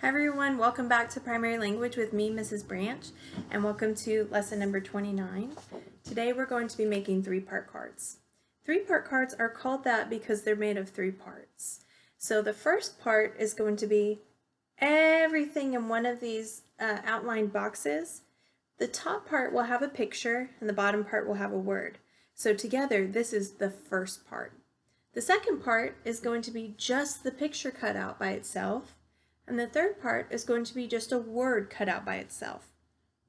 Hi everyone, welcome back to Primary Language with me, Mrs. Branch, and welcome to lesson number 29. Today we're going to be making three-part cards. Three-part cards are called that because they're made of three parts. So the first part is going to be everything in one of these outlined boxes. The top part will have a picture and the bottom part will have a word. So together, this is the first part. The second part is going to be just the picture cut out by itself. And the third part is going to be just a word cut out by itself.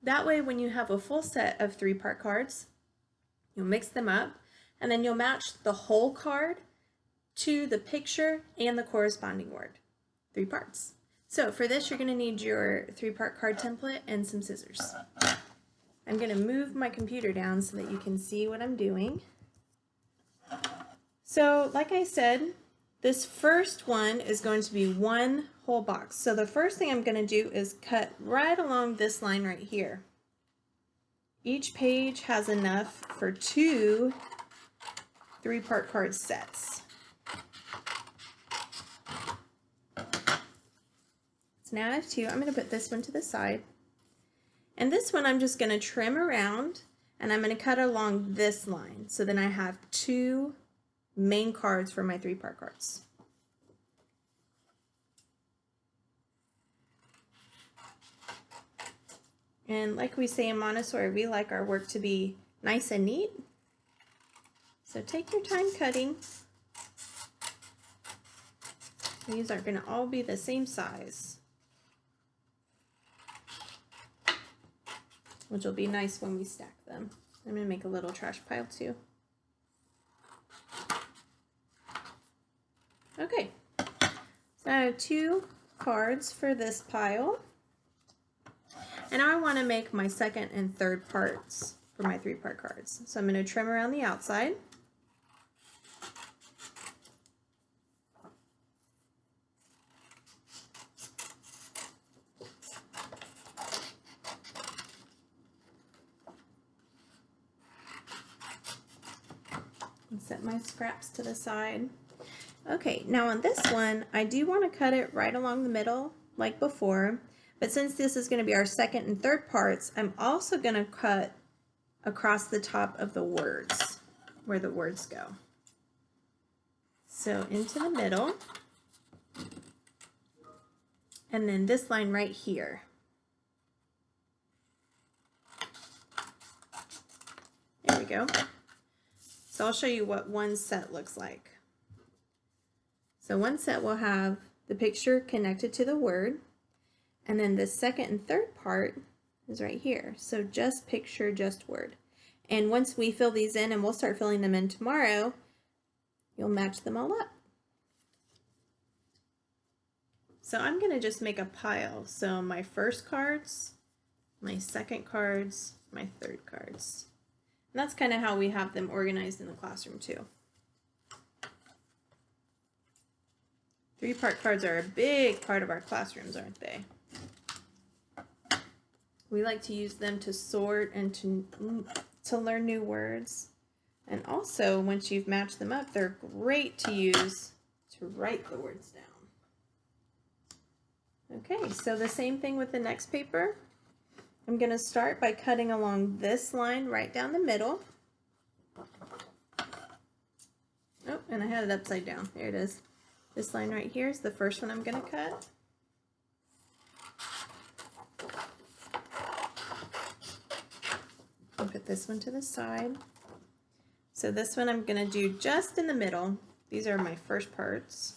That way, when you have a full set of three-part cards, you'll mix them up, and then you'll match the whole card to the picture and the corresponding word. Three parts. So for this, you're going to need your three-part card template and some scissors. I'm going to move my computer down so that you can see what I'm doing. So, like I said, this first one is going to be one whole box. So the first thing I'm going to do is cut right along this line right here. Each page has enough for two three-part card sets. So now I have two. I'm going to put this one to the side. And this one I'm just going to trim around and I'm going to cut along this line. So then I have two main cards for my three-part cards. And like we say in Montessori, we like our work to be nice and neat. So take your time cutting. These are going to all be the same size, which will be nice when we stack them. I'm going to make a little trash pile too. Okay, so I have two cards for this pile. And now I want to make my second and third parts for my three-part cards. So I'm going to trim around the outside. And set my scraps to the side. Okay, now on this one, I do want to cut it right along the middle like before. But since this is going to be our second and third parts, I'm also going to cut across the top of the words, where the words go. So into the middle, and then this line right here. There we go. So I'll show you what one set looks like. So one set will have the picture connected to the word. And then the second and third part is right here. So just picture, just word. And once we fill these in, and we'll start filling them in tomorrow, you'll match them all up. So I'm going to just make a pile. So my first cards, my second cards, my third cards. And that's kind of how we have them organized in the classroom too. Three-part cards are a big part of our classrooms, aren't they? We like to use them to sort and to learn new words. And also, once you've matched them up, they're great to use to write the words down. Okay, so the same thing with the next paper. I'm going to start by cutting along this line right down the middle. Oh, and I had it upside down. There it is. This line right here is the first one I'm going to cut. Put this one to the side. So this one I'm going to do just in the middle. These are my first parts.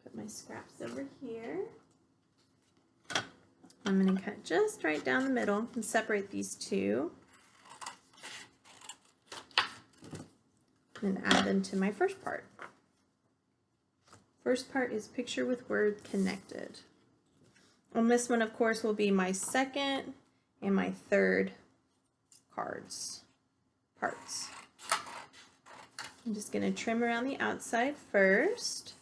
Put my scraps over here. I'm going to cut just right down the middle and separate these two. And add them to my first part. First part is picture with word connected. And this one, of course, will be my second and my third parts. I'm just going to trim around the outside first.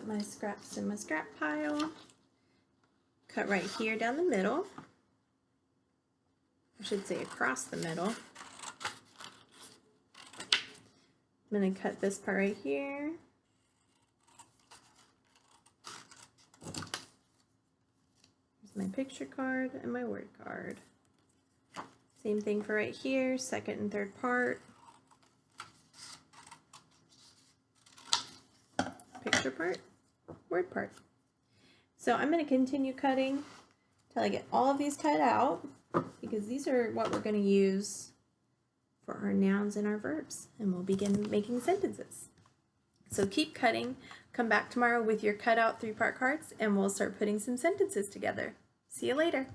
my scraps in my scrap pile. Cut right here down the middle. I should say across the middle. I'm going to cut this part right here. Here's my picture card and my word card. Same thing for right here, second and third part. Picture part, word part. So I'm going to continue cutting till I get all of these cut out, because these are what we're going to use for our nouns and our verbs, and we'll begin making sentences. So keep cutting, come back tomorrow with your cut out 3-part cards, and we'll start putting some sentences together. See you later.